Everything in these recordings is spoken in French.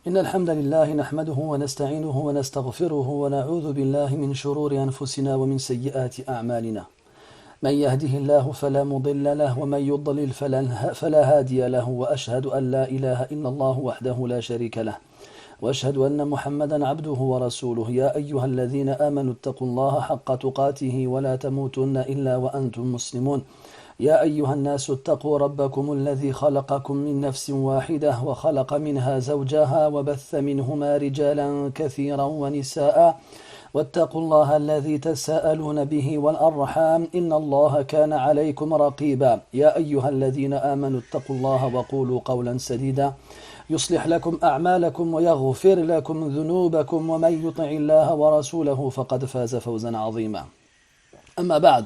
إن الحمد لله نحمده ونستعينه ونستغفره ونعوذ بالله من شرور أنفسنا ومن سيئات أعمالنا من يهده الله فلا مضل له ومن يضلل فلا هادي له وأشهد أن لا إله إلا الله وحده لا شريك له وأشهد أن محمدا عبده ورسوله يا أيها الذين آمنوا اتقوا الله حق تقاته ولا تموتن إلا وأنتم مسلمون يا أيها الناس اتقوا ربكم الذي خلقكم من نفس واحدة وخلق منها زوجها وبث منهما رجالا كثيرا ونساء واتقوا الله الذي تساءلون به والأرحام إن الله كان عليكم رقيبا يا أيها الذين آمنوا اتقوا الله وقولوا قولا سديدا يصلح لكم أعمالكم ويغفر لكم ذنوبكم ومن يطع الله ورسوله فقد فاز فوزا عظيما أما بعد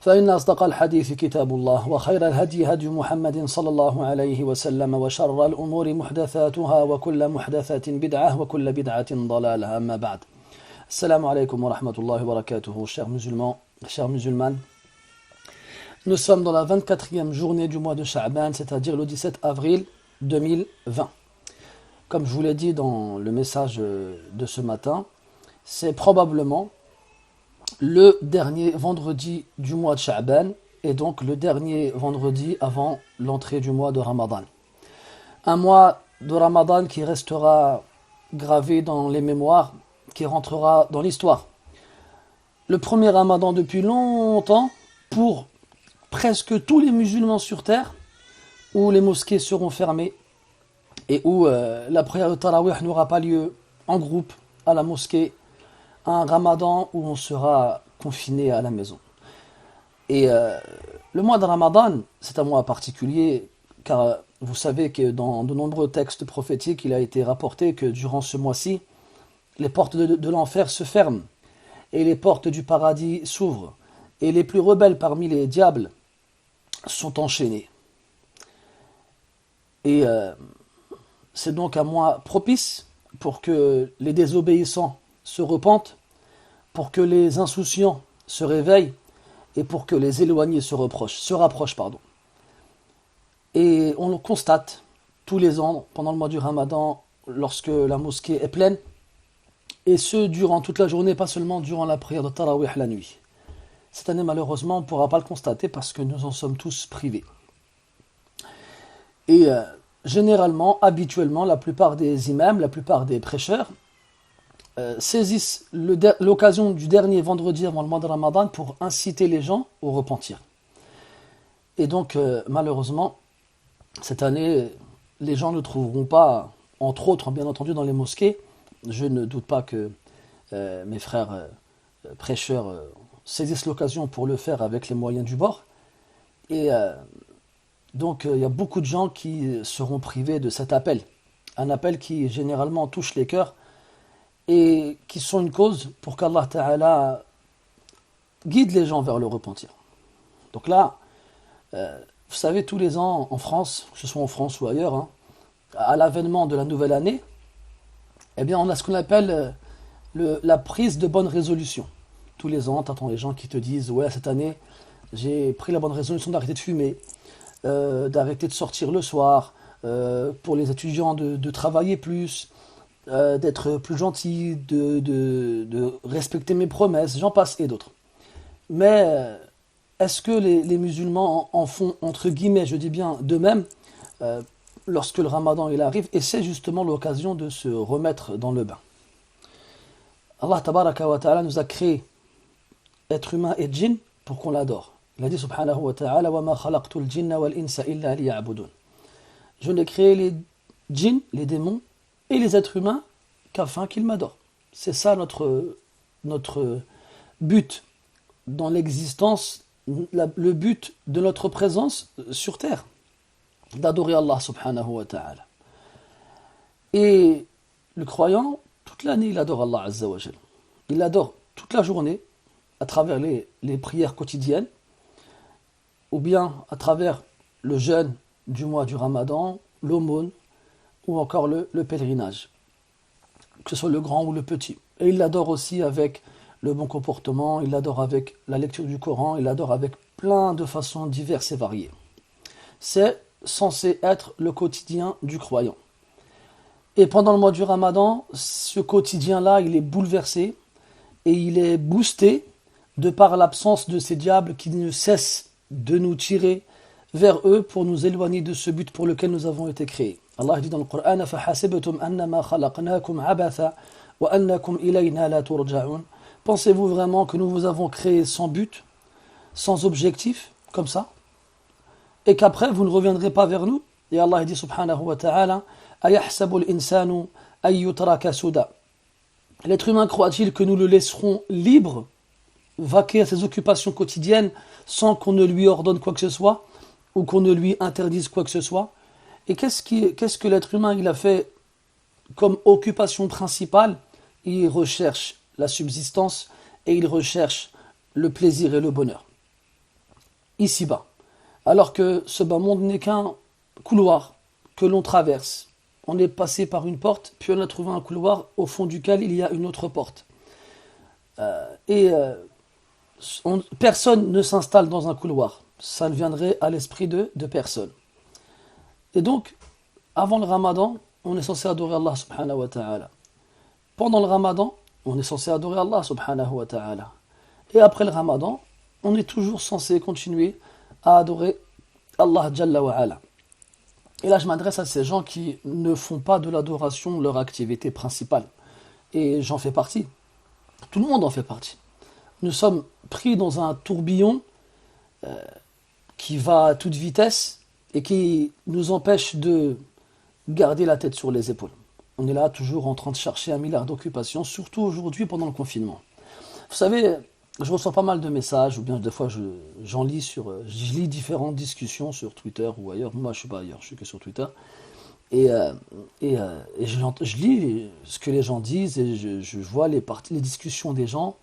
فإن أصدق الحديث كتاب الله وخير الهدي هدي محمد صلى الله عليه وسلم وشر الأمور محدثاتها وكل محدثة بدعة وكل بدعة ضلالة أما بعد السلام عليكم ورحمة الله وبركاته chers musulmans, chers musulmanes. Nous sommes dans la 24e journée du mois de Sha'ban, c'est-à-dire le 17 avril 2020. Comme je vous l'ai dit dans le message de ce matin, c'est probablement le dernier vendredi du mois de Sha'ban et donc le dernier vendredi avant l'entrée du mois de Ramadan. Un mois de Ramadan qui restera gravé dans les mémoires, qui rentrera dans l'histoire. Le premier Ramadan depuis longtemps pour presque tous les musulmans sur terre, où les mosquées seront fermées et où la prière de Tarawih n'aura pas lieu en groupe à la mosquée, un Ramadan où on sera confiné à la maison. Et le mois de Ramadan, c'est un mois particulier, car vous savez que dans de nombreux textes prophétiques, il a été rapporté que durant ce mois-ci, les portes de l'enfer se ferment, et les portes du paradis s'ouvrent, et les plus rebelles parmi les diables sont enchaînés. Et c'est donc un mois propice pour que les désobéissants se repentent, pour que les insouciants se réveillent et pour que les éloignés se rapprochent. Et on le constate tous les ans pendant le mois du Ramadan lorsque la mosquée est pleine, et ce durant toute la journée, pas seulement durant la prière de Tarawih la nuit. Cette année malheureusement on ne pourra pas le constater parce que nous en sommes tous privés. Et généralement, habituellement, la plupart des imams, la plupart des prêcheurs saisissent l'occasion du dernier vendredi avant le mois de Ramadan pour inciter les gens au repentir. Et donc, malheureusement, cette année, les gens ne trouveront pas, entre autres, bien entendu, dans les mosquées. Je ne doute pas que mes frères prêcheurs saisissent l'occasion pour le faire avec les moyens du bord. Et donc, il y a beaucoup de gens qui seront privés de cet appel. Un appel qui, généralement, touche les cœurs et qui sont une cause pour qu'Allah Ta'ala guide les gens vers le repentir. Donc là, vous savez, tous les ans en France, que ce soit en France ou ailleurs, à l'avènement de la nouvelle année, eh bien, on a ce qu'on appelle la prise de bonnes résolutions. Tous les ans, tu entends les gens qui te disent « Ouais, cette année, j'ai pris la bonne résolution d'arrêter de fumer, d'arrêter de sortir le soir, pour les étudiants de travailler plus, d'être plus gentil, de respecter mes promesses, j'en passe et d'autres. » Mais est-ce que les musulmans en font, entre guillemets, je dis bien, d'eux-mêmes, lorsque le Ramadan il arrive, et c'est justement l'occasion de se remettre dans le bain. Allah tabaraka wa ta'ala nous a créé être humain et djinn pour qu'on l'adore. Il a dit subhanahu wa ta'ala wa ma khalaqtul jinna wal insa illa liya'budun. Je n'ai créé les djinns, les démons et les êtres humains qu'afin qu'ils m'adorent. C'est ça notre but dans l'existence, le but de notre présence sur terre, d'adorer Allah subhanahu wa ta'ala. Et le croyant, toute l'année, il adore Allah azza wa jal. Il l'adore toute la journée à travers les prières quotidiennes ou bien à travers le jeûne du mois du Ramadan, l'aumône ou encore le pèlerinage, que ce soit le grand ou le petit. Et il l'adore aussi avec le bon comportement, il l'adore avec la lecture du Coran, il l'adore avec plein de façons diverses et variées. C'est censé être le quotidien du croyant. Et pendant le mois du Ramadan, ce quotidien-là, il est bouleversé et il est boosté de par l'absence de ces diables qui ne cessent de nous tirer vers eux pour nous éloigner de ce but pour lequel nous avons été créés. Allah dit dans le Coran: أَفَحَسِبْتُمْ أَنَّمَا خَلَقْنَاكُمْ عَبَثًا وَأَنَّكُمْ إِلَيْنَا لَا تُرْجَعُونَ. Pensez-vous vraiment que nous vous avons créé sans but, sans objectif, comme ça, et qu'après vous ne reviendrez pas vers nous? Et Allah dit subhanahu wa ta'ala: أَيَحْسَبُ الْإِنسَانُ أَن يُتْرَكَ سُدًى. L'être humain croit-il que nous le laisserons libre, vaquer à ses occupations quotidiennes sans qu'on ne lui ordonne quoi que ce soit ou qu'on ne lui interdise quoi que ce soit? Et qu'est-ce que l'être humain il a fait comme occupation principale? Il recherche la subsistance et il recherche le plaisir et le bonheur ici-bas, alors que ce bas monde n'est qu'un couloir que l'on traverse. On est passé par une porte, puis on a trouvé un couloir au fond duquel il y a une autre porte. Personne ne s'installe dans un couloir. Ça ne viendrait à l'esprit de personne. Et donc, avant le Ramadan, on est censé adorer Allah subhanahu wa ta'ala. Pendant le Ramadan, on est censé adorer Allah subhanahu wa ta'ala. Et après le Ramadan, on est toujours censé continuer à adorer Allah Jalla wa ala. Et là, je m'adresse à ces gens qui ne font pas de l'adoration leur activité principale. Et j'en fais partie. Tout le monde en fait partie. Nous sommes pris dans un tourbillon qui va à toute vitesse et qui nous empêche de garder la tête sur les épaules. On est là toujours en train de chercher 1 milliard d'occupations, surtout aujourd'hui pendant le confinement. Vous savez, je reçois pas mal de messages, ou bien des fois je lis différentes discussions sur Twitter ou ailleurs. Moi, je suis pas ailleurs, je suis que sur Twitter. Et je lis ce que les gens disent et je vois les discussions des gens.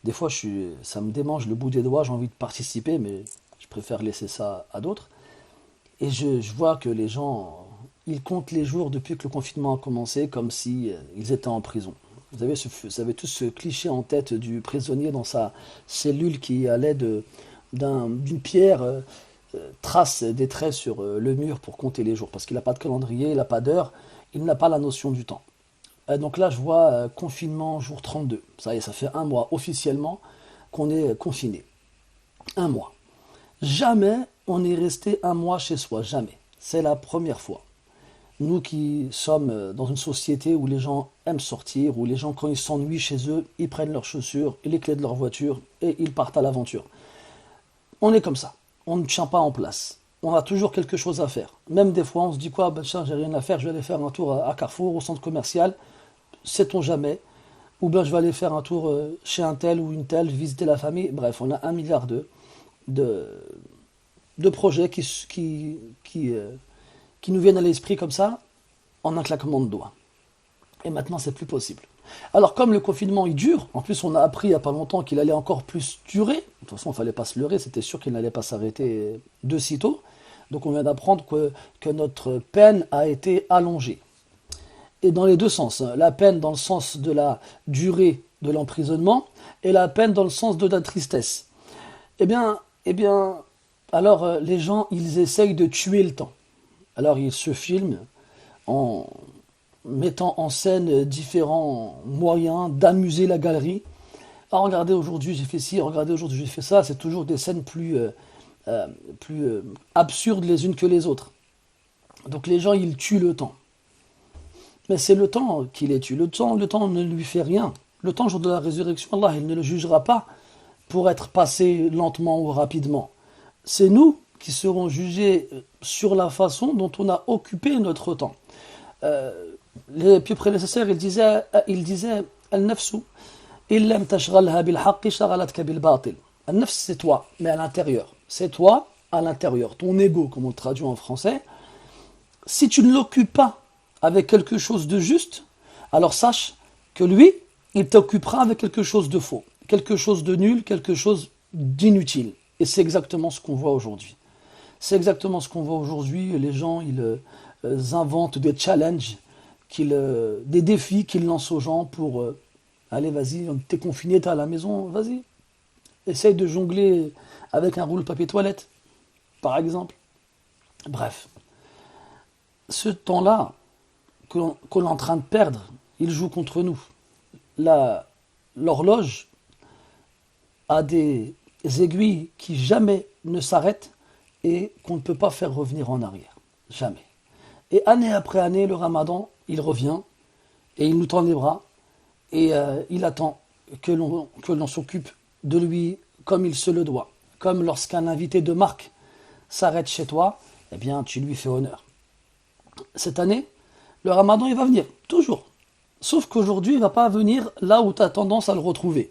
Des fois, ça me démange le bout des doigts, j'ai envie de participer, mais je préfère laisser ça à d'autres. Et je vois que les gens, ils comptent les jours depuis que le confinement a commencé comme si ils étaient en prison. Vous avez tous ce cliché en tête du prisonnier dans sa cellule qui, à l'aide d'une pierre, trace des traits sur le mur pour compter les jours. Parce qu'il n'a pas de calendrier, il n'a pas d'heure, il n'a pas la notion du temps. Donc là, je vois confinement jour 32. Ça y est, ça fait 1 mois officiellement qu'on est confiné. 1 mois. Jamais on est resté 1 mois chez soi, jamais. C'est la première fois. Nous qui sommes dans une société où les gens aiment sortir, où les gens, quand ils s'ennuient chez eux, ils prennent leurs chaussures et les clés de leur voiture et ils partent à l'aventure. On est comme ça. On ne tient pas en place. On a toujours quelque chose à faire. Même des fois, on se dit quoi, ben tiens, j'ai rien à faire, je vais aller faire un tour à Carrefour, au centre commercial. Sait-on jamais? Ou bien je vais aller faire un tour chez un tel ou une telle, visiter la famille. Bref, on a 1 milliard de projets qui nous viennent à l'esprit comme ça, en un claquement de doigts. Et maintenant, c'est plus possible. Alors, comme le confinement, il dure, en plus, on a appris il n'y a pas longtemps qu'il allait encore plus durer. De toute façon, il ne fallait pas se leurrer, c'était sûr qu'il n'allait pas s'arrêter de sitôt. Donc, on vient d'apprendre que notre peine a été allongée. Et dans les deux sens, hein. La peine dans le sens de la durée de l'emprisonnement et la peine dans le sens de la tristesse. Eh bien, alors les gens, ils essayent de tuer le temps. Alors ils se filment en mettant en scène différents moyens d'amuser la galerie. Ah, regardez, aujourd'hui j'ai fait ci, regardez, aujourd'hui j'ai fait ça. C'est toujours des scènes plus absurdes les unes que les autres. Donc les gens, ils tuent le temps. Mais c'est le temps qui les tue. Le temps ne lui fait rien. Le temps, jour de la résurrection, Allah, il ne le jugera pas pour être passé lentement ou rapidement. C'est nous qui seront jugés sur la façon dont on a occupé notre temps. Les plus prédécesseurs, ils disaient Al-nafsu, illam tashghalha bil-haqqi shaghalatka bil-batil. Al-nafs, c'est toi, mais à l'intérieur. C'est toi à l'intérieur. Ton ego, comme on le traduit en français. Si tu ne l'occupes pas avec quelque chose de juste, alors sache que lui, il t'occupera avec quelque chose de faux, quelque chose de nul, quelque chose d'inutile. Et c'est exactement ce qu'on voit aujourd'hui. C'est exactement ce qu'on voit aujourd'hui. Les gens, ils inventent des challenges, des défis qu'ils lancent aux gens pour allez, vas-y, t'es confiné, t'es à la maison, vas-y. Essaye de jongler avec un roule papier toilette, par exemple. Bref. Ce temps-là, qu'on est en train de perdre, il joue contre nous. L'horloge a des aiguilles qui jamais ne s'arrêtent et qu'on ne peut pas faire revenir en arrière. Jamais. Et année après année, le Ramadan, il revient et il nous tend les bras et il attend que l'on s'occupe de lui comme il se le doit. Comme lorsqu'un invité de marque s'arrête chez toi, eh bien tu lui fais honneur. Cette année, le Ramadan il va venir, toujours. Sauf qu'aujourd'hui, il ne va pas venir là où tu as tendance à le retrouver.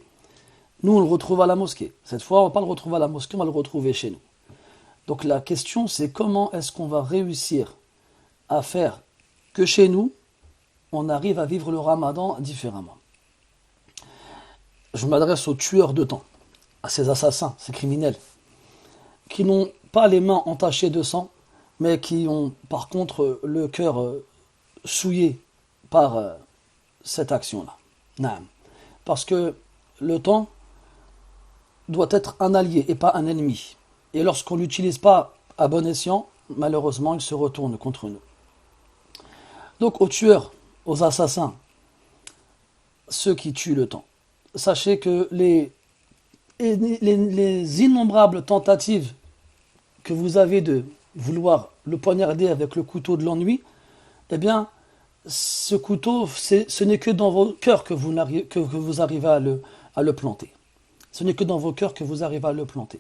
Nous, on le retrouve à la mosquée. Cette fois, on ne va pas le retrouver à la mosquée, on va le retrouver chez nous. Donc la question, c'est comment est-ce qu'on va réussir à faire que chez nous, on arrive à vivre le Ramadan différemment. Je m'adresse aux tueurs de temps, à ces assassins, ces criminels, qui n'ont pas les mains entachées de sang, mais qui ont par contre le cœur souillé par cette action-là. Naam. Parce que le temps doit être un allié et pas un ennemi. Et lorsqu'on ne l'utilise pas à bon escient, malheureusement, il se retourne contre nous. Donc aux tueurs, aux assassins, ceux qui tuent le temps, sachez que les innombrables tentatives que vous avez de vouloir le poignarder avec le couteau de l'ennui, eh bien, ce couteau, ce n'est que dans vos cœurs que vous arrivez à le planter. Ce n'est que dans vos cœurs que vous arrivez à le planter.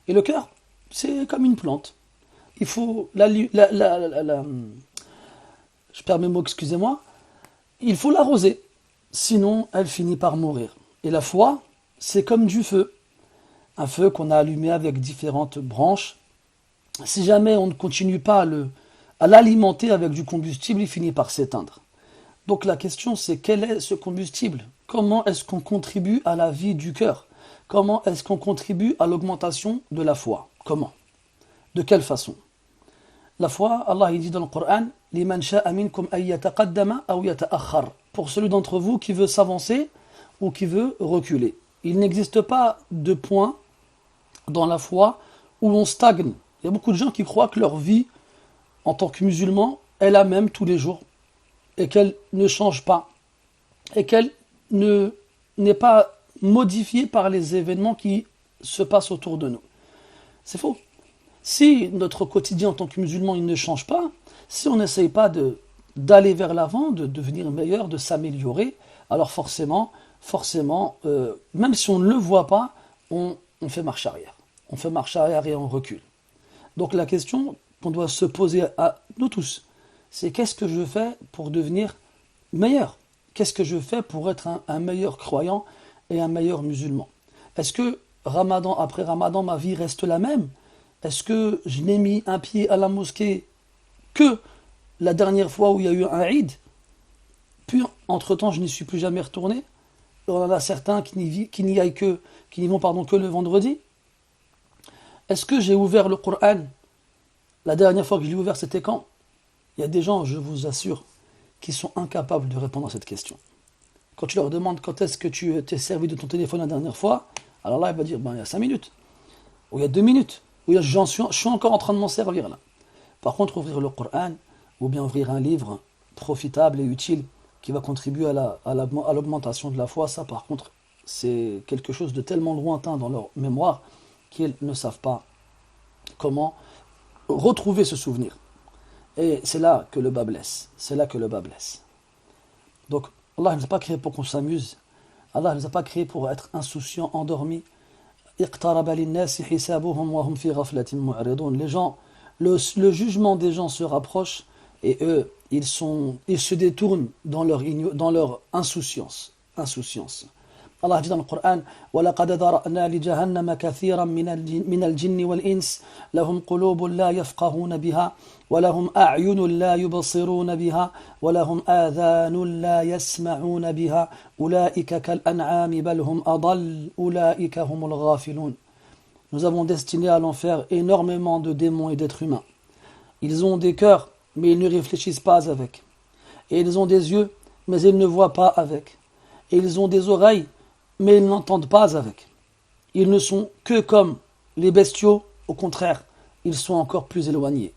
Et le cœur, c'est comme une plante. Il faut je perds mes mots, excusez-moi. Il faut l'arroser, sinon elle finit par mourir. Et la foi, c'est comme du feu. Un feu qu'on a allumé avec différentes branches. Si jamais on ne continue pas à l'alimenter avec du combustible, il finit par s'éteindre. Donc la question, c'est quel est ce combustible? Comment est-ce qu'on contribue à la vie du cœur? Comment est-ce qu'on contribue à l'augmentation de la foi? Comment? De quelle façon? La foi, Allah il dit dans le Coran, liman sha'a minkum ay yataqaddama aw yata'akhkhar. Pour celui d'entre vous qui veut s'avancer ou qui veut reculer. Il n'existe pas de point dans la foi où on stagne. Il y a beaucoup de gens qui croient que leur vie en tant que musulman est la même tous les jours et qu'elle ne change pas et qu'elle n'est pas modifiée par les événements qui se passent autour de nous. C'est faux. Si notre quotidien en tant que musulman il ne change pas, si on n'essaye pas d'aller vers l'avant, de devenir meilleur, de s'améliorer, alors forcément, même si on ne le voit pas, on fait marche arrière. On fait marche arrière et on recule. Donc la question qu'on doit se poser à nous tous, c'est qu'est-ce que je fais pour devenir meilleur? Qu'est-ce que je fais pour être un meilleur croyant et un meilleur musulman? Est-ce que Ramadan après Ramadan, ma vie reste la même? Est-ce que je n'ai mis un pied à la mosquée que la dernière fois où il y a eu un Eid? Puis, entre-temps, je n'y suis plus jamais retourné. On en a certains qui n'y vont que le vendredi. Est-ce que j'ai ouvert le Coran? La dernière fois que je l'ai ouvert, c'était quand? Il y a des gens, je vous assure, qui sont incapables de répondre à cette question. Quand tu leur demandes quand est-ce que tu t'es servi de ton téléphone la dernière fois, alors là, il va dire, il y a 5 minutes, ou il y a 2 minutes, ou je suis encore en train de m'en servir là. Par contre, ouvrir le Coran, ou bien ouvrir un livre profitable et utile qui va contribuer à l'augmentation de la foi, ça par contre, c'est quelque chose de tellement lointain dans leur mémoire qu'ils ne savent pas comment retrouver ce souvenir. Et c'est là que le bas blesse. C'est là que le bas blesse. Donc, Allah ne nous a pas créé pour qu'on s'amuse. Allah ne nous a pas créé pour être insouciants, endormis. Les gens, le jugement des gens se rapproche et eux, ils se détournent dans leur insouciance. Allah dit dans le Coran وَلَقَدْ ذَرَأْنَا لِجَهَنَّمَ كَثِيرًا مِنَ الْجِنِّ وَالْإِنسِ لَهُمْ قُلُوبٌ لَا يَفْقَهُونَ بِهَا وَلَهُمْ أَعْيُنٌ لَا يُبْصِرُونَ بِهَا وَلَهُمْ آذَانٌ لَا يَسْمَعُونَ بِهَا أُولَئِكَ كَالْأَنْعَامِ بَلْ هُمْ أَضَلُّ أُولَئِكَ هُمُ الْغَافِلُونَ. Nous avons destiné à l'enfer énormément de démons et d'êtres humains. Ils ont des cœurs, mais ils ne réfléchissent pas avec. Et ils ont des yeux, mais ils ne voient pas avec. Et ils ont des oreilles, mais ils n'entendent pas avec. Ils ne sont que comme les bestiaux, au contraire, ils sont encore plus éloignés.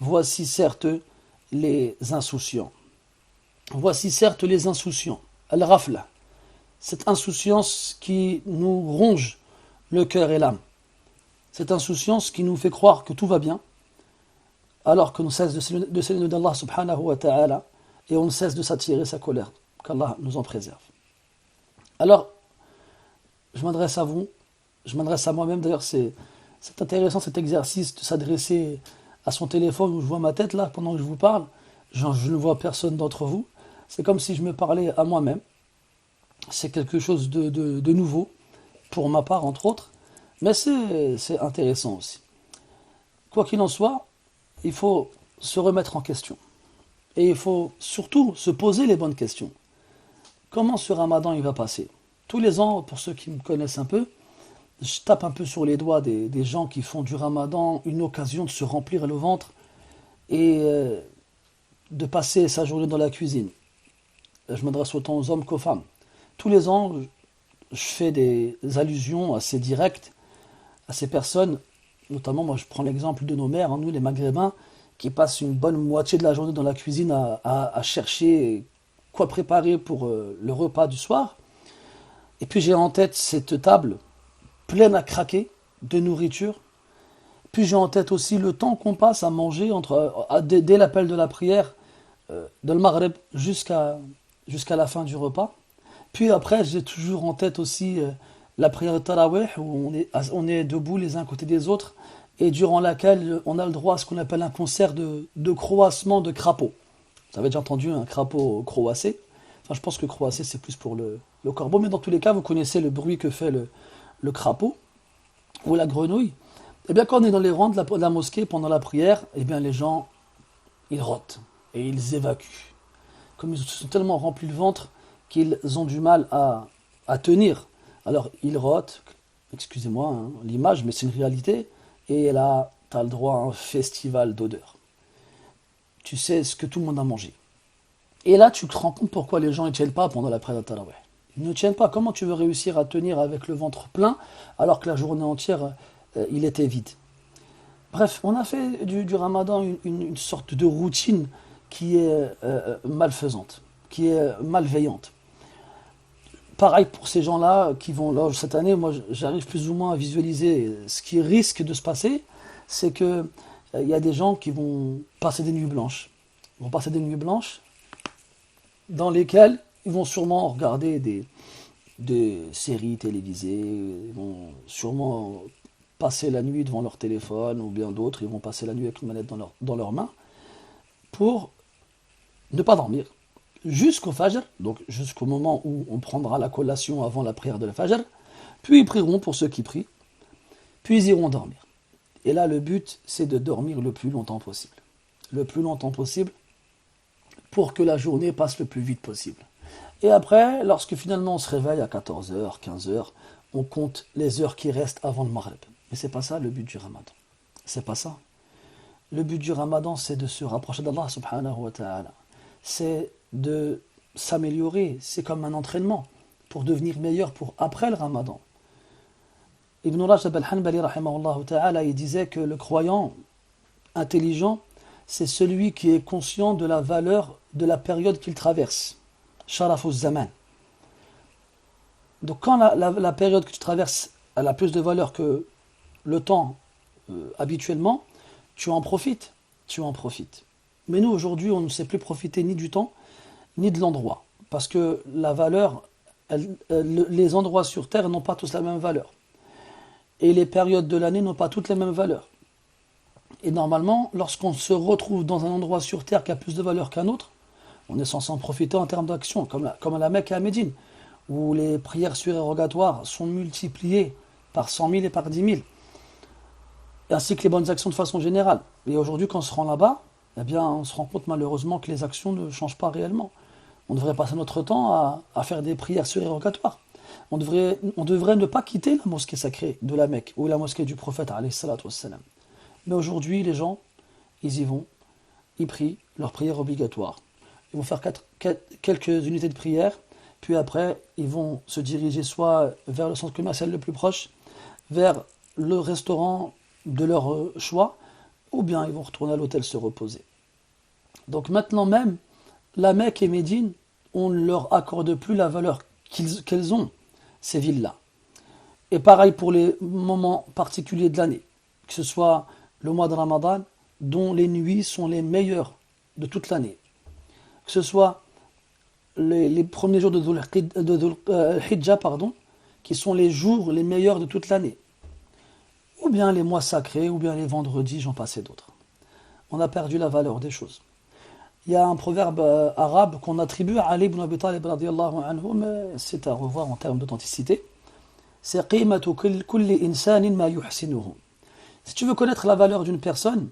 Voici certes les insouciants. Voici certes les insouciants, al-ghafla, cette insouciance qui nous ronge le cœur et l'âme, cette insouciance qui nous fait croire que tout va bien, alors que nous cesse de s'éloigner d'Allah subhanahu wa ta'ala, et on ne cesse de s'attirer sa colère, qu'Allah nous en préserve. Alors, je m'adresse à vous, je m'adresse à moi-même, d'ailleurs c'est intéressant cet exercice de s'adresser à son téléphone où je vois ma tête là pendant que je vous parle, je ne vois personne d'entre vous, c'est comme si je me parlais à moi-même, c'est quelque chose de nouveau, pour ma part entre autres, mais c'est intéressant aussi. Quoi qu'il en soit, il faut se remettre en question. Et il faut surtout se poser les bonnes questions. Comment ce ramadan il va passer? Tous les ans, pour ceux qui me connaissent un peu, je tape un peu sur les doigts des gens qui font du ramadan une occasion de se remplir le ventre et de passer sa journée dans la cuisine. Je m'adresse autant aux hommes qu'aux femmes. Tous les ans, je fais des allusions assez directes à ces personnes, notamment moi je prends l'exemple de nos mères, hein, nous les maghrébins, qui passent une bonne moitié de la journée dans la cuisine à chercher quoi préparer pour le repas du soir. Et puis j'ai en tête cette table pleine à craquer de nourriture. Puis j'ai en tête aussi le temps qu'on passe à manger dès l'appel de la prière de le Maghreb jusqu'à la fin du repas. Puis après, j'ai toujours en tête aussi la prière de Tarawih, où on est debout les uns à côté des autres, et durant laquelle on a le droit à ce qu'on appelle un concert de croassement de crapauds. Vous avez déjà entendu un crapaud croasser? Enfin, je pense que croasser, c'est plus pour le corbeau, mais dans tous les cas, vous connaissez le bruit que fait le crapaud ou la grenouille. Eh bien, quand on est dans les rangs de la mosquée pendant la prière, eh bien, les gens, ils rotent et ils évacuent. Comme ils se sont tellement remplis le ventre qu'ils ont du mal à tenir. Alors, ils rotent, excusez-moi hein, l'image, mais c'est une réalité, et là, tu as le droit à un festival d'odeurs. Tu sais ce que tout le monde a mangé. Et là, tu te rends compte pourquoi les gens ne tiennent pas pendant la prière de Tarawih. Ils ne tiennent pas. Comment tu veux réussir à tenir avec le ventre plein alors que la journée entière, il était vide? Bref, on a fait du ramadan une sorte de routine qui est malfaisante, qui est malveillante. Pareil pour ces gens-là qui vont là cette année, moi j'arrive plus ou moins à visualiser ce qui risque de se passer, c'est que il y a des gens qui vont passer des nuits blanches. Ils vont passer des nuits blanches dans lesquelles ils vont sûrement regarder des séries télévisées, ils vont sûrement passer la nuit devant leur téléphone ou bien d'autres, ils vont passer la nuit avec une manette dans leurs mains pour ne pas dormir jusqu'au Fajr, donc jusqu'au moment où on prendra la collation avant la prière de la Fajr, puis ils prieront pour ceux qui prient, puis ils iront dormir. Et là, le but, c'est de dormir le plus longtemps possible. Le plus longtemps possible pour que la journée passe le plus vite possible. Et après, lorsque finalement on se réveille à 14h, 15h, on compte les heures qui restent avant le Maghreb. Mais c'est pas ça le but du Ramadan. C'est pas ça. Le but du Ramadan, c'est de se rapprocher d'Allah subhanahu wa ta'ala. C'est de s'améliorer, c'est comme un entraînement pour devenir meilleur pour après le Ramadan. Ibn Rajab al-Hanbali rahimahullah ta'ala, il disait que le croyant intelligent, c'est celui qui est conscient de la valeur de la période qu'il traverse. Sharafuz zaman. Donc quand la période que tu traverses elle a plus de valeur que le temps habituellement, tu en profites. Tu en profites. Mais nous aujourd'hui, on ne sait plus profiter ni du temps, ni de l'endroit. Parce que la valeur, les endroits sur Terre n'ont pas tous la même valeur. Et les périodes de l'année n'ont pas toutes les mêmes valeurs. Et normalement, lorsqu'on se retrouve dans un endroit sur Terre qui a plus de valeur qu'un autre, on est censé en profiter en termes d'action, comme à la Mecque et à Médine, où les prières surérogatoires sont multipliées par 100 000 et par 10 000, ainsi que les bonnes actions de façon générale. Et aujourd'hui, quand on se rend là-bas, eh bien, on se rend compte malheureusement que les actions ne changent pas réellement. On devrait passer notre temps à faire des prières surérogatoires. On devrait ne pas quitter la mosquée sacrée de la Mecque ou la mosquée du prophète alayhi salatu wassalam. Mais aujourd'hui, les gens, ils y vont, ils prient leur prière obligatoire. Ils vont faire quelques unités de prière, puis après, ils vont se diriger soit vers le centre commercial le plus proche, vers le restaurant de leur choix, ou bien ils vont retourner à l'hôtel se reposer. Donc maintenant même, la Mecque et Médine, on ne leur accorde plus la valeur qu'elles ont, ces villes-là. Et pareil pour les moments particuliers de l'année, que ce soit le mois de Ramadan, dont les nuits sont les meilleures de toute l'année, que ce soit les premiers jours de Dhul Hijjah, qui sont les jours les meilleurs de toute l'année, ou bien les mois sacrés, ou bien les vendredis, j'en passe et d'autres. On a perdu la valeur des choses. Il y a un proverbe arabe qu'on attribue à Ali ibn Abi Talib radiyallahu anhu, mais c'est à revoir en termes d'authenticité. C'est qimatu kulli insanin ma yuhsinuhu. Si tu veux connaître la valeur d'une personne,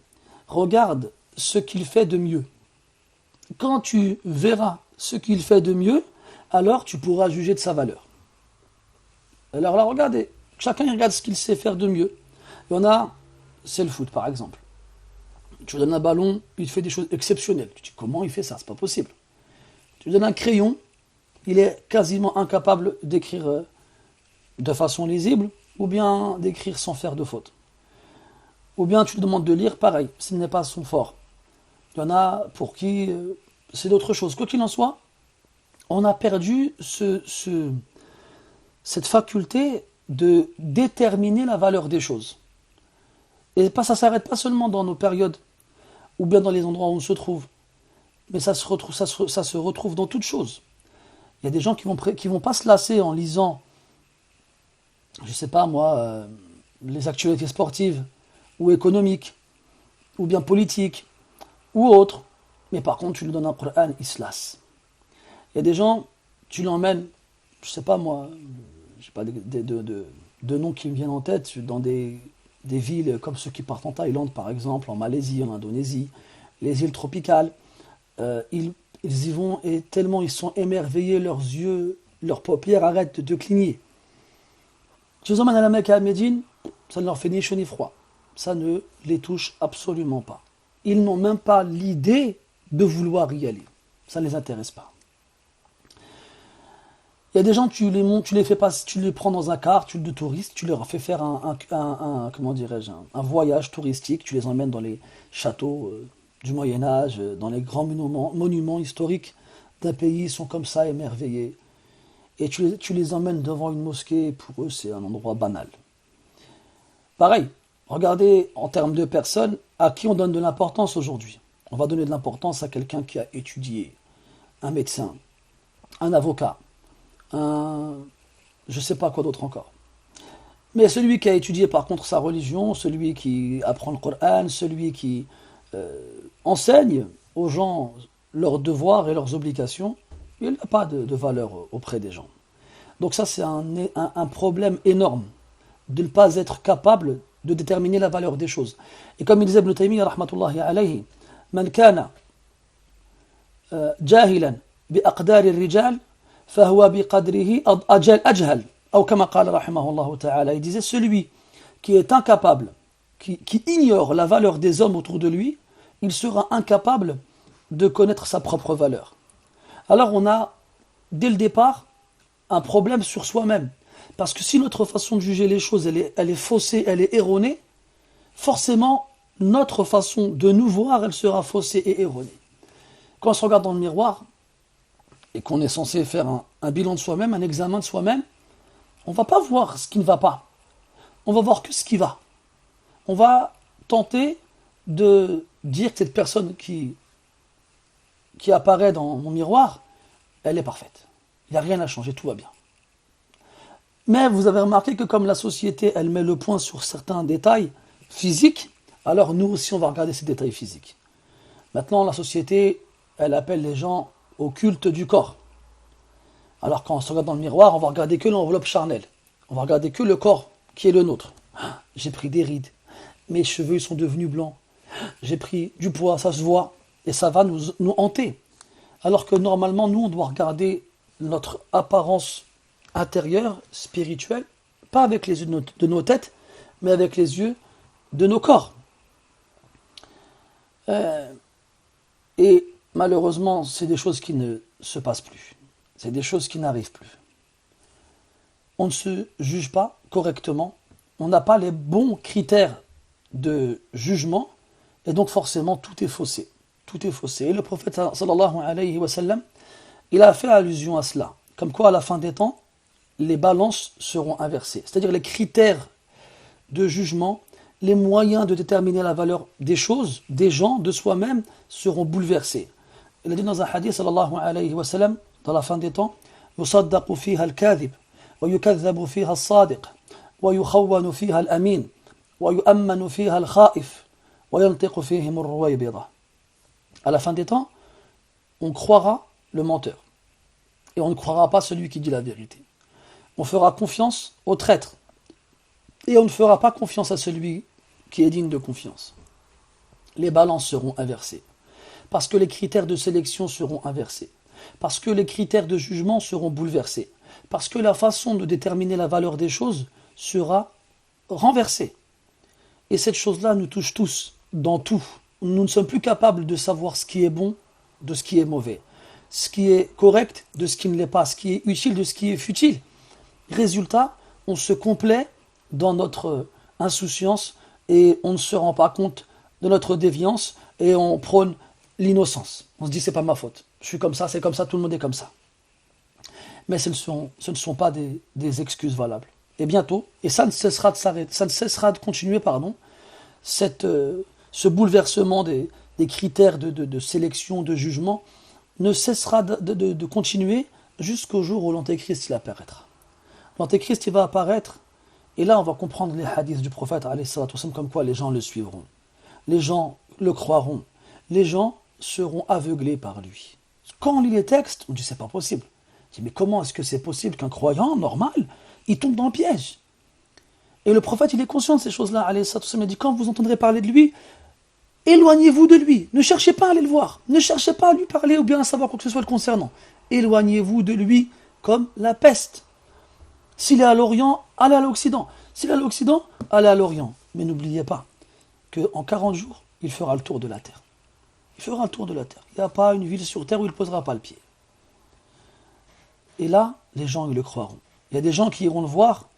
regarde ce qu'il fait de mieux. Quand tu verras ce qu'il fait de mieux, alors tu pourras juger de sa valeur. Alors là, regardez, chacun regarde ce qu'il sait faire de mieux. Il y en a, c'est le foot par exemple. Tu lui donnes un ballon, il fait des choses exceptionnelles. Tu te dis comment il fait ça, c'est pas possible. Tu lui donnes un crayon, il est quasiment incapable d'écrire de façon lisible, ou bien d'écrire sans faire de faute. Ou bien tu lui demandes de lire, pareil, ce n'est pas son fort. Il y en a pour qui c'est d'autres choses. Quoi qu'il en soit, on a perdu cette faculté de déterminer la valeur des choses. Et ça ne s'arrête pas seulement dans nos périodes, ou bien dans les endroits où on se trouve, mais ça se retrouve dans toutes choses. Il y a des gens qui vont pas se lasser en lisant, je ne sais pas moi, les actualités sportives, ou économiques, ou bien politiques, ou autres, mais par contre tu lui donnes un Coran, il se lasse. Il y a des gens, tu l'emmènes, je ne sais pas moi, je n'ai pas de noms qui me viennent en tête, dans des villes comme ceux qui partent en Thaïlande par exemple, en Malaisie, en Indonésie, les îles tropicales, ils y vont et tellement ils sont émerveillés, leurs yeux, leurs paupières arrêtent de cligner. Tu les emmènes à la Mecque et à Médine, ça ne leur fait ni chaud ni froid. Ça ne les touche absolument pas. Ils n'ont même pas l'idée de vouloir y aller. Ça ne les intéresse pas. Il y a des gens, tu les prends dans un car, de touristes, tu leur fais faire un voyage touristique, tu les emmènes dans les châteaux du Moyen-Âge, dans les grands monuments historiques d'un pays, ils sont comme ça émerveillés. Et tu les emmènes devant une mosquée, pour eux c'est un endroit banal. Pareil, regardez en termes de personnes à qui on donne de l'importance aujourd'hui. On va donner de l'importance à quelqu'un qui a étudié, un médecin, un avocat, je ne sais pas quoi d'autre encore. Mais celui qui a étudié par contre sa religion, celui qui apprend le Coran, celui qui enseigne aux gens leurs devoirs et leurs obligations, il n'a pas de valeur auprès des gens. Donc ça c'est un problème énorme de ne pas être capable de déterminer la valeur des choses. Et comme il disait Ibn Taymiyyah rahmatullahi alayhi, man kana jahilan bi aqdari rijal fahuwa bi qadrihi ajhal ou kama qala rahimahullah ta'ala. Il disait celui qui est incapable, qui ignore la valeur des hommes autour de lui, il sera incapable de connaître sa propre valeur. Alors on a dès le départ un problème sur soi-même. Parce que si notre façon de juger les choses, elle est faussée, elle est erronée, forcément, notre façon de nous voir, elle sera faussée et erronée. Quand on se regarde dans le miroir, et qu'on est censé faire un bilan de soi-même, un examen de soi-même, on ne va pas voir ce qui ne va pas. On va voir que ce qui va. On va tenter de dire que cette personne qui apparaît dans mon miroir, elle est parfaite. Il n'y a rien à changer, tout va bien. Mais vous avez remarqué que comme la société, elle met le point sur certains détails physiques, alors nous aussi on va regarder ces détails physiques. Maintenant la société, elle appelle les gens au culte du corps. Alors quand on se regarde dans le miroir, on va regarder que l'enveloppe charnelle. On va regarder que le corps qui est le nôtre. J'ai pris des rides, mes cheveux sont devenus blancs, j'ai pris du poids, ça se voit, et ça va nous hanter. Alors que normalement, nous, on doit regarder notre apparence intérieure, spirituelle, pas avec les yeux de nos têtes, mais avec les yeux de nos corps. Et malheureusement, c'est des choses qui ne se passent plus. C'est des choses qui n'arrivent plus. On ne se juge pas correctement, on n'a pas les bons critères de jugement, et donc forcément tout est faussé. tout est faussé. Et le prophète sallallahu alayhi wa sallam, il a fait allusion à cela. Comme quoi, à la fin des temps, les balances seront inversées. C'est-à-dire les critères de jugement, les moyens de déterminer la valeur des choses, des gens, de soi-même, seront bouleversés. Il a dit dans un hadith, sallallahu alayhi wa sallam, dans la fin des temps, يصدق فيها الكاذب ويكذب فيها الصادق ويخون فيها الأمين ويؤمن فيها الخائف وينطق فيهم الرويبضة. À la fin des temps, on croira le menteur et on ne croira pas celui qui dit la vérité. On fera confiance au traître et on ne fera pas confiance à celui qui est digne de confiance. Les balances seront inversées parce que les critères de sélection seront inversés, parce que les critères de jugement seront bouleversés, parce que la façon de déterminer la valeur des choses sera renversée. Et cette chose-là nous touche tous, dans tout. Nous ne sommes plus capables de savoir ce qui est bon de ce qui est mauvais, ce qui est correct de ce qui ne l'est pas, ce qui est utile de ce qui est futile. Résultat, on se complaît dans notre insouciance et on ne se rend pas compte de notre déviance et on prône l'innocence. On se dit c'est pas ma faute, je suis comme ça, c'est comme ça, tout le monde est comme ça. Mais ce ne sont pas des excuses valables. Et bientôt, et ça ne cessera de continuer, ce bouleversement des critères de sélection, de jugement, ne cessera de continuer jusqu'au jour où l'Antéchrist il apparaîtra. L'Antéchrist il va apparaître, et là on va comprendre les hadiths du prophète, comme quoi les gens le suivront, les gens le croiront, les gens seront aveuglés par lui. Quand on lit les textes, on dit c'est pas possible. On dit mais comment est-ce que c'est possible qu'un croyant normal, il tombe dans le piège? Et le prophète il est conscient de ces choses-là, il dit quand vous entendrez parler de lui, éloignez-vous de lui, ne cherchez pas à aller le voir, ne cherchez pas à lui parler ou bien à savoir quoi que ce soit le concernant. Éloignez-vous de lui comme la peste. S'il est à l'Orient, allez à l'Occident. S'il est à l'Occident, allez à l'Orient. Mais n'oubliez pas qu'en 40 jours, il fera le tour de la terre. Il fera le tour de la terre. Il n'y a pas une ville sur terre où il ne posera pas le pied. Et là, les gens, ils le croiront. Il y a des gens qui iront le voir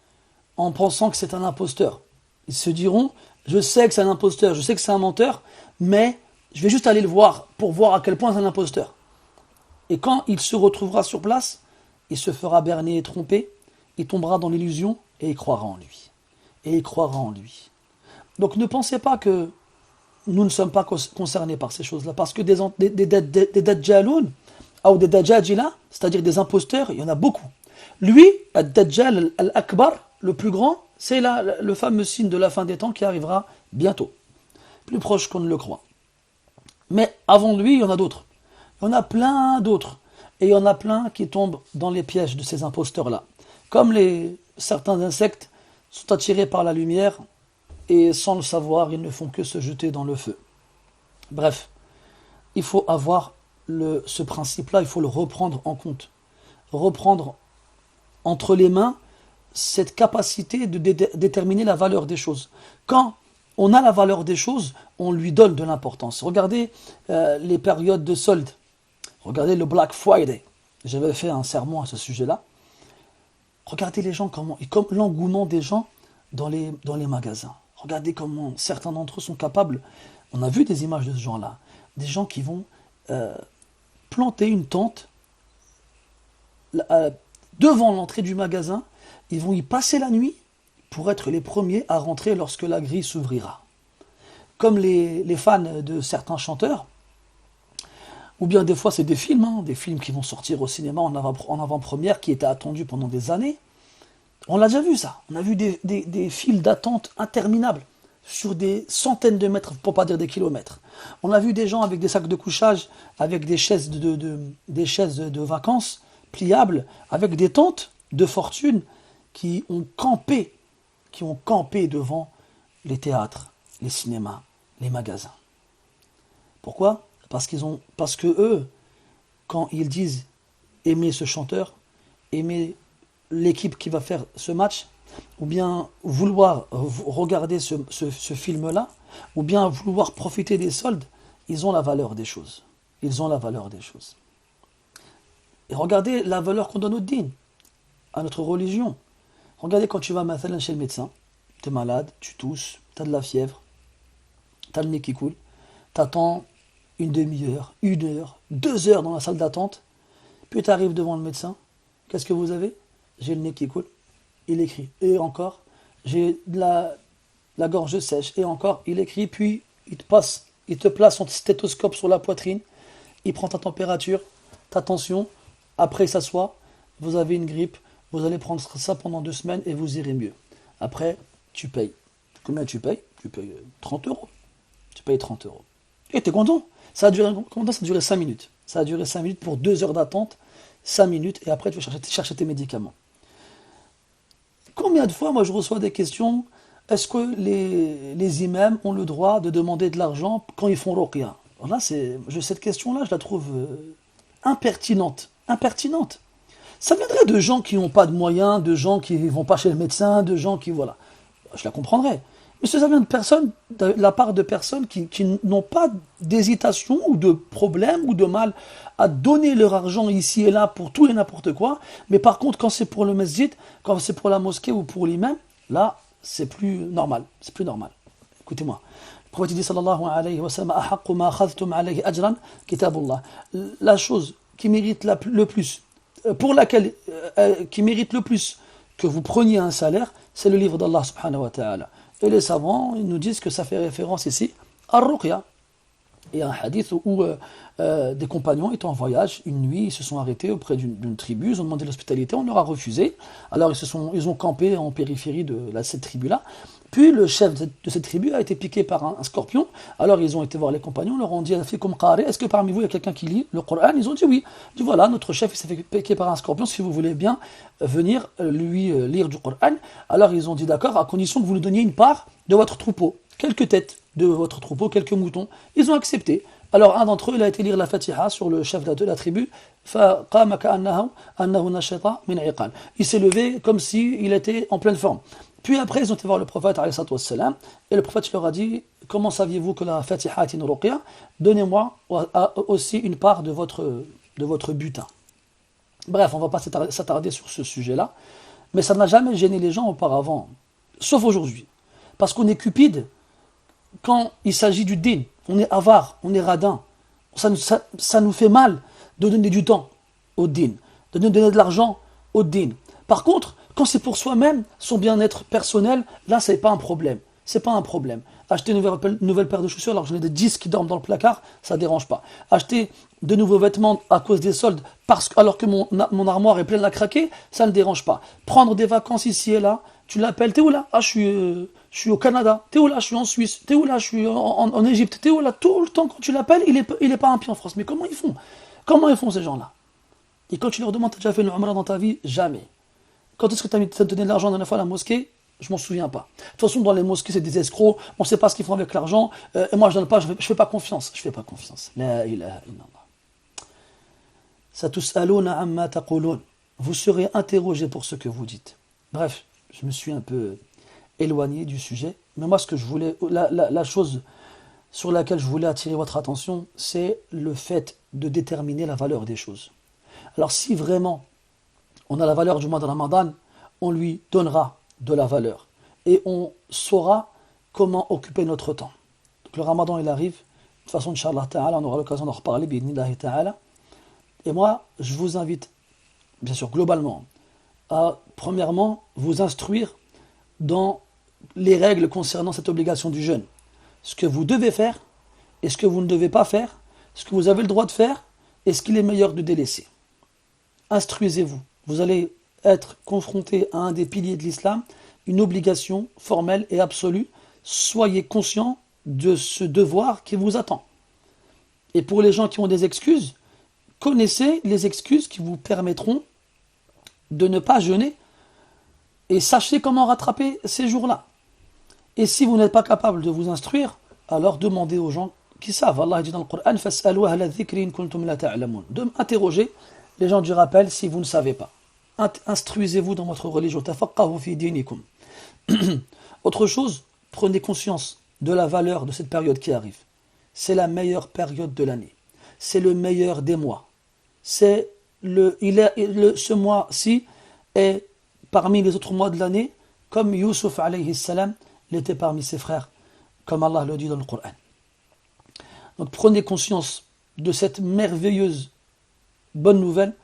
en pensant que c'est un imposteur. Ils se diront, je sais que c'est un imposteur, je sais que c'est un menteur, mais je vais juste aller le voir pour voir à quel point c'est un imposteur. Et quand il se retrouvera sur place, il se fera berner et tromper, il tombera dans l'illusion et il croira en lui. Et il croira en lui. Donc ne pensez pas que nous ne sommes pas concernés par ces choses-là, parce que des dajjaloun, ou des dajjajila, c'est-à-dire des imposteurs, il y en a beaucoup. Lui, ad-dajjal al-akbar, le plus grand, c'est le fameux signe de la fin des temps qui arrivera bientôt, plus proche qu'on ne le croit. Mais avant lui, il y en a d'autres. Il y en a plein d'autres. Et il y en a plein qui tombent dans les pièges de ces imposteurs-là. Comme certains insectes sont attirés par la lumière et sans le savoir, ils ne font que se jeter dans le feu. Bref, il faut avoir ce principe-là, il faut le reprendre en compte. Reprendre entre les mains cette capacité de déterminer la valeur des choses. Quand on a la valeur des choses, on lui donne de l'importance. Regardez les périodes de soldes. Regardez le Black Friday. J'avais fait un sermon à ce sujet-là. Regardez les gens, comme l'engouement des gens dans les magasins. Regardez comment certains d'entre eux sont capables. On a vu des images de ce genre-là. Des gens qui vont planter une tente devant l'entrée du magasin. Ils vont y passer la nuit pour être les premiers à rentrer lorsque la grille s'ouvrira. Comme les fans de certains chanteurs, ou bien des fois c'est des films qui vont sortir au cinéma en avant-première, qui étaient attendus pendant des années. On l'a déjà vu ça. On a vu des files d'attente interminables sur des centaines de mètres, pour pas dire des kilomètres. On a vu des gens avec des sacs de couchage, avec des chaises des chaises de vacances pliables, avec des tentes de fortune qui ont campé devant les théâtres, les cinémas, les magasins. Pourquoi ? Parce que eux, quand ils disent aimer ce chanteur, aimer l'équipe qui va faire ce match, ou bien vouloir regarder ce film-là, ou bien vouloir profiter des soldes, ils ont la valeur des choses. Ils ont la valeur des choses. Et regardez la valeur qu'on donne au din, à notre religion. Regardez quand tu vas mathalan chez le médecin, tu es malade, tu tousses, tu as de la fièvre, tu as le nez qui coule, tu attends une demi-heure, 1 heure, 2 heures dans la salle d'attente, puis tu arrives devant le médecin, qu'est-ce que vous avez? J'ai le nez qui coule, il écrit, et encore, j'ai la gorge sèche, et encore, il écrit, puis il te place son stéthoscope sur la poitrine, il prend ta température, ta tension, après il s'assoit, vous avez une grippe, vous allez prendre ça pendant 2 semaines et vous irez mieux. Après, tu payes. Combien tu payes? Tu payes 30 euros. Tu payes 30 euros. Et tu es content. Ça a duré 5 minutes. Ça a duré 5 minutes pour 2 heures d'attente, 5 minutes, et après tu vas chercher tes médicaments. Combien de fois, moi, je reçois des questions, est-ce que les imams ont le droit de demander de l'argent quand ils font ruqya? Alors là, cette question-là, je la trouve impertinente. Impertinente. Ça viendrait de gens qui n'ont pas de moyens, de gens qui ne vont pas chez le médecin, de gens qui, voilà. Je la comprendrais. Mais ça vient de la part de personnes qui n'ont pas d'hésitation ou de problème ou de mal à donner leur argent ici et là pour tout et n'importe quoi. Mais par contre, quand c'est pour le masjid, quand c'est pour la mosquée ou pour l'imam, là, c'est plus normal. C'est plus normal. Écoutez-moi. Le prophète dit sallallahu alayhi wa sallam, ahaqqu ma akhadhtum alayhi ajran kitabullah. La chose qui mérite le plus, qui mérite le plus que vous preniez un salaire, c'est le livre d'Allah subhanahu wa ta'ala. Et les savants, ils nous disent que ça fait référence ici à Ruqya. Il y a un hadith où des compagnons étaient en voyage, une nuit, ils se sont arrêtés auprès d'une tribu, ils ont demandé l'hospitalité, on leur a refusé. Alors ils ont campé en périphérie de cette tribu-là. Puis le chef de cette tribu a été piqué par un scorpion. Alors ils ont été voir les compagnons, leur ont dit, est-ce que parmi vous il y a quelqu'un qui lit le Coran? Ils ont dit oui. Ils dit voilà, notre chef il s'est fait piquer par un scorpion, si vous voulez bien venir lui lire du Coran. Alors ils ont dit d'accord, à condition que vous nous donniez une part de votre troupeau, quelques têtes de votre troupeau, quelques moutons. Ils ont accepté. Alors un d'entre eux, il a été lire la Fatiha sur le chef de la tribu. Il s'est levé comme s'il était en pleine forme. Puis après, ils ont été voir le prophète, et le prophète leur a dit, comment saviez-vous que la Fatiha est une ruqya? Donnez-moi aussi une part de votre butin. Bref, on ne va pas s'attarder sur ce sujet-là, mais ça n'a jamais gêné les gens auparavant, sauf aujourd'hui. Parce qu'on est cupide quand il s'agit du din, on est avare, on est radin. Ça nous fait mal de donner du temps au din, de donner de l'argent au din. Par contre, quand c'est pour soi-même, son bien-être personnel, là, c'est pas un problème. C'est pas un problème. Acheter une nouvelle paire de chaussures alors que j'en ai des 10 qui dorment dans le placard, ça ne dérange pas. Acheter de nouveaux vêtements à cause des soldes, alors que mon armoire est pleine à craquer, ça ne dérange pas. Prendre des vacances ici et là, tu l'appelles, t'es où là? Ah, je suis au Canada. T'es où là? Je suis en Suisse. T'es où là? Je suis en Égypte. T'es où là? Tout le temps, quand tu l'appelles, il est pas un pied en France. Mais comment ils font? Comment ils font ces gens-là? Et quand tu leur demandes, t'as déjà fait le Umrah dans ta vie? Jamais. Quand est-ce que tu as donné de l'argent la dernière fois à la mosquée? Je m'en souviens pas. De toute façon, dans les mosquées, c'est des escrocs. On ne sait pas ce qu'ils font avec l'argent. Et moi, je donne pas. Je fais pas confiance. Je fais pas confiance. La ilaha illallah. Satus'aluna amma taqulun. Vous serez interrogés pour ce que vous dites. Bref, je me suis un peu éloigné du sujet. Mais moi, ce que je voulais, la chose sur laquelle je voulais attirer votre attention, c'est le fait de déterminer la valeur des choses. Alors, si vraiment on a la valeur du mois de Ramadan, on lui donnera de la valeur. Et on saura comment occuper notre temps. Donc le Ramadan, il arrive. De toute façon, Inch'Allah Ta'ala, on aura l'occasion d'en reparler, bi'idhnillahi Ta'ala. Et moi, je vous invite, bien sûr, globalement, à, premièrement, vous instruire dans les règles concernant cette obligation du jeûne. Ce que vous devez faire, et ce que vous ne devez pas faire, ce que vous avez le droit de faire, et ce qu'il est meilleur de délaisser. Instruisez-vous. Vous allez être confronté à un des piliers de l'islam, une obligation formelle et absolue. Soyez conscient de ce devoir qui vous attend. Et pour les gens qui ont des excuses, connaissez les excuses qui vous permettront de ne pas jeûner et sachez comment rattraper ces jours-là. Et si vous n'êtes pas capable de vous instruire, alors demandez aux gens qui savent. Allah dit dans le Coran, فَاسْأَلُوا أَهْلَ الذِّكْرِ إِن كُنتُمْ لَا تَعْلَمُونَ. Interrogez les gens du rappel si vous ne savez pas. Instruisez-vous dans votre religion. Tafaqahu fi dinikum. Autre chose, prenez conscience de la valeur de cette période qui arrive. C'est la meilleure période de l'année. C'est le meilleur des mois. Ce mois-ci est parmi les autres mois de l'année, comme Youssouf alayhi salam l'était parmi ses frères, comme Allah le dit dans le Coran. Donc prenez conscience de cette merveilleuse bonne nouvelle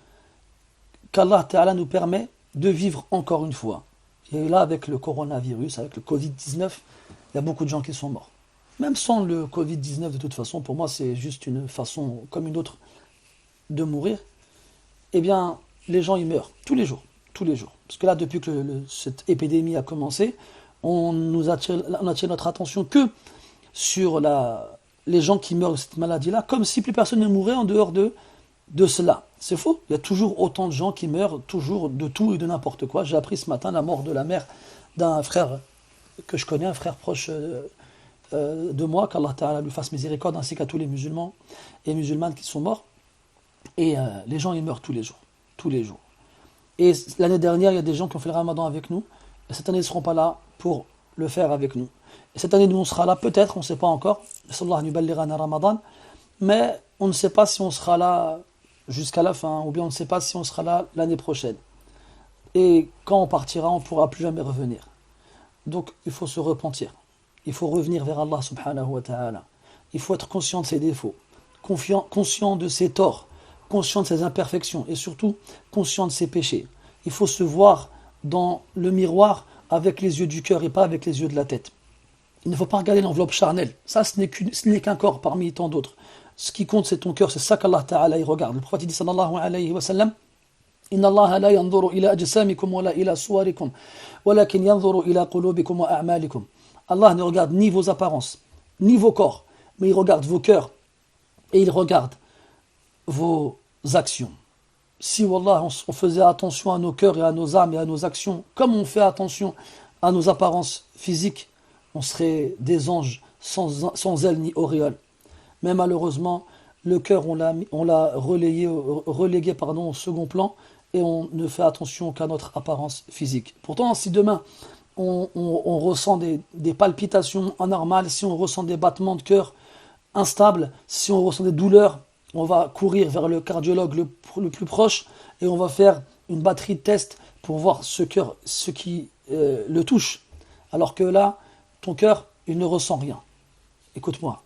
qu'Allah Ta'ala nous permet de vivre encore une fois. Et là, avec le coronavirus, avec le Covid-19, il y a beaucoup de gens qui sont morts. Même sans le Covid-19, de toute façon, pour moi, c'est juste une façon comme une autre de mourir. Eh bien, les gens, ils meurent tous les jours. Tous les jours. Parce que là, depuis que cette épidémie a commencé, on attire notre attention que sur les gens qui meurent de cette maladie-là, comme si plus personne ne mourait en dehors de cela. C'est faux. Il y a toujours autant de gens qui meurent, toujours de tout et de n'importe quoi. J'ai appris ce matin la mort de la mère d'un frère que je connais, un frère proche de moi, qu'Allah Ta'ala lui fasse miséricorde, ainsi qu'à tous les musulmans et musulmanes qui sont morts. Et les gens, ils meurent tous les jours. Tous les jours. Et l'année dernière, il y a des gens qui ont fait le ramadan avec nous. Et cette année, ils ne seront pas là pour le faire avec nous. Et cette année, nous, on sera là, peut-être, on ne sait pas encore. Mais on ne sait pas si on sera là jusqu'à la fin, ou bien on ne sait pas si on sera là l'année prochaine. Et quand on partira, on ne pourra plus jamais revenir. Donc, il faut se repentir. Il faut revenir vers Allah subhanahu wa ta'ala. Il faut être conscient de ses défauts, conscient de ses torts, conscient de ses imperfections et surtout conscient de ses péchés. Il faut se voir dans le miroir avec les yeux du cœur et pas avec les yeux de la tête. Il ne faut pas regarder l'enveloppe charnelle. Ça, ce n'est qu'un corps parmi tant d'autres. Ce qui compte, c'est ton cœur. C'est ça qu'Allah Ta'ala il regarde. Le prophète dit sallallahu alayhi wa sallam, Inna Allah la yanzuru ila ajsamikum wa la ila suwarikum, walakin yanzuru ila qulubikum wa a'malikum. Allah ne regarde ni vos apparences, ni vos corps, mais il regarde vos cœurs et il regarde vos actions. Si wallah, on faisait attention à nos cœurs et à nos âmes et à nos actions, comme on fait attention à nos apparences physiques, on serait des anges sans ailes ni auréoles. Mais malheureusement, le cœur, on l'a relégué au second plan et on ne fait attention qu'à notre apparence physique. Pourtant, si demain, on ressent des palpitations anormales, si on ressent des battements de cœur instables, si on ressent des douleurs, on va courir vers le cardiologue le plus proche et on va faire une batterie de tests pour voir ce qui le touche. Alors que là, ton cœur, il ne ressent rien. Écoute-moi,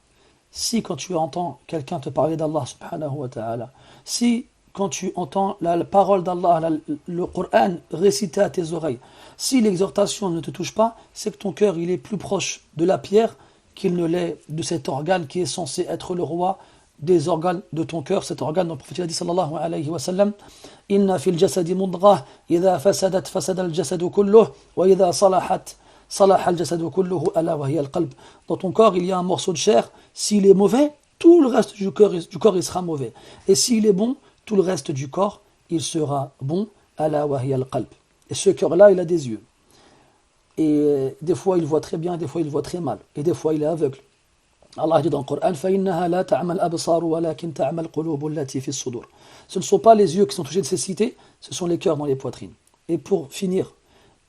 si quand tu entends quelqu'un te parler d'Allah subhanahu wa ta'ala, si quand tu entends la parole d'Allah, le Coran récité à tes oreilles, si l'exhortation ne te touche pas, c'est que ton cœur il est plus proche de la pierre qu'il ne l'est de cet organe qui est censé être le roi des organes de ton cœur. Cet organe dont le prophète a dit sallallahu alayhi wa sallam, Inna fil jasadi mudghah, idha fasadat fasada al jasadu kulluh, wa idha salahat salaha al jasadu kulluhu ala wa hiya al qalb. Dans ton corps, il y a un morceau de chair, s'il est mauvais, tout le reste du corps il sera mauvais. Et s'il est bon, tout le reste du corps, il sera bon, ala wa hiya al qalb. Et ce cœur-là, il a des yeux. Et des fois, il voit très bien, des fois, il voit très mal. Et des fois, il est aveugle. Allah dit dans le Coran, فَإِنَّهَا لَا تَعْمَى الْأَبْصَارُ وَلَكِنْ تَعْمَى الْقُلُوبُ الَّتِي فِي الصُّدُورِ. Ce ne sont pas les yeux qui sont touchés de cécité, ce sont les cœurs dans les poitrines. Et pour finir,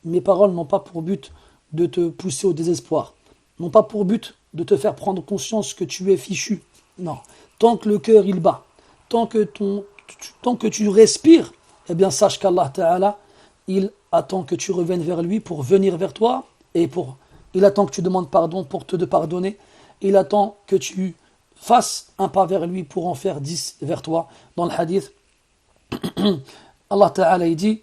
mes paroles n'ont pas pour but de te pousser au désespoir, n'ont pas pour but de te faire prendre conscience que tu es fichu. Non. Tant que le cœur il bat, tant que tu respires, eh bien sache qu'Allah Ta'ala, il attend que tu reviennes vers lui pour venir vers toi et il attend que tu demandes pardon pour te pardonner. Il attend que tu fasses un pas vers lui pour en faire 10 vers toi. Dans le hadith, Allah Ta'ala il dit,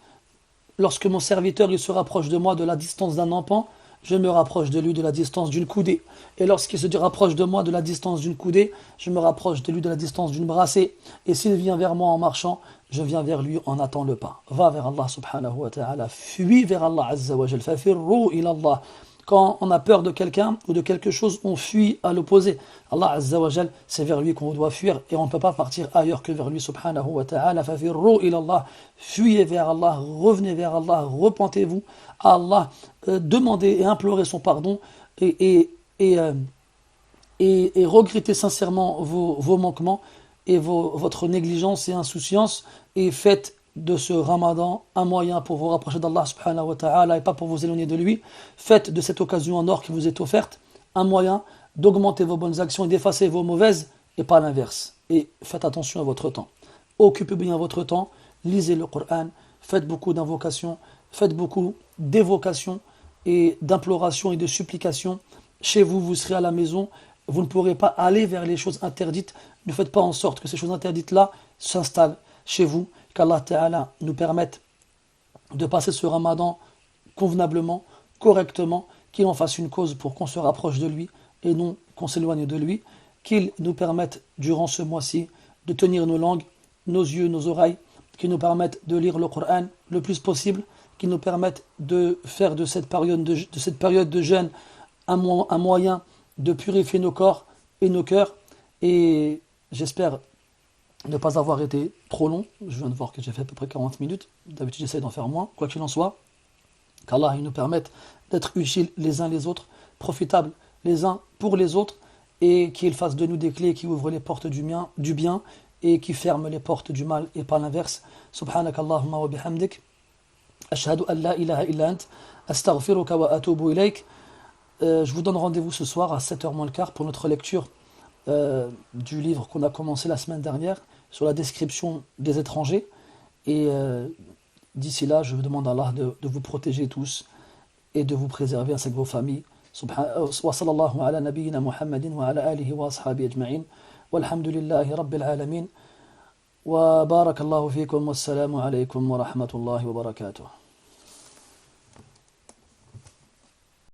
lorsque mon serviteur il se rapproche de moi de la distance d'un empan, je me rapproche de lui de la distance d'une coudée. Et lorsqu'il se rapproche de moi de la distance d'une coudée, je me rapproche de lui de la distance d'une brassée. Et s'il vient vers moi en marchant, je viens vers lui en attendant le pas. Va vers Allah subhanahu wa ta'ala, fuis vers Allah azza wa jal, fafirru ila Allah. Quand on a peur de quelqu'un ou de quelque chose, on fuit à l'opposé. Allah azza wa jal, c'est vers lui qu'on doit fuir et on ne peut pas partir ailleurs que vers lui subhanahu wa ta'ala. Fafirru ila Allah, fuyez vers Allah, revenez vers Allah, repentez-vous à Allah, demandez et implorez son pardon et regrettez sincèrement vos manquements et votre négligence et insouciance et faites de ce ramadan un moyen pour vous rapprocher d'Allah subhanahu wa ta'ala et pas pour vous éloigner de lui. Faites de cette occasion en or qui vous est offerte un moyen d'augmenter vos bonnes actions et d'effacer vos mauvaises et pas l'inverse. Et faites attention à votre temps. Occupez bien votre temps, lisez le Coran, faites beaucoup d'invocations, faites beaucoup d'évocations et d'implorations et de supplications. Chez vous, vous serez à la maison vous ne pourrez pas aller vers les choses interdites. Ne faites pas en sorte que ces choses interdites-là s'installent chez vous, qu'Allah Ta'ala nous permette de passer ce ramadan convenablement, correctement, qu'il en fasse une cause pour qu'on se rapproche de lui et non qu'on s'éloigne de lui, qu'il nous permette durant ce mois-ci de tenir nos langues, nos yeux, nos oreilles, qu'il nous permette de lire le Coran le plus possible, qu'il nous permette de faire de cette période de jeûne un moyen de purifier nos corps et nos cœurs. Et j'espère ne pas avoir été trop long. Je viens de voir que j'ai fait à peu près 40 minutes. D'habitude, j'essaie d'en faire moins, quoi qu'il en soit. Qu'Allah il nous permette d'être utiles les uns les autres, profitables les uns pour les autres, et qu'il fasse de nous des clés qui ouvrent les portes du bien et qui ferment les portes du mal et pas l'inverse. Subhanak Allahumma wa bihamdik. Ashhadu an la ilaha illa ant. Astaghfiruka wa atubu ilayk. Je vous donne rendez-vous ce soir à 7h moins le quart pour notre lecture du livre qu'on a commencé la semaine dernière sur la description des étrangers. Et d'ici là, je vous demande à Allah de vous protéger tous et de vous préserver ainsi que vos familles. Wa sallallahu ala nabiyyina Muhammadin wa ala alihi wa ashabi ajma'in. Walhamdulillahi rabbil alamin. Wa barakallahu fikum. Wassalamu alaykum wa rahmatullahi wa barakatuh.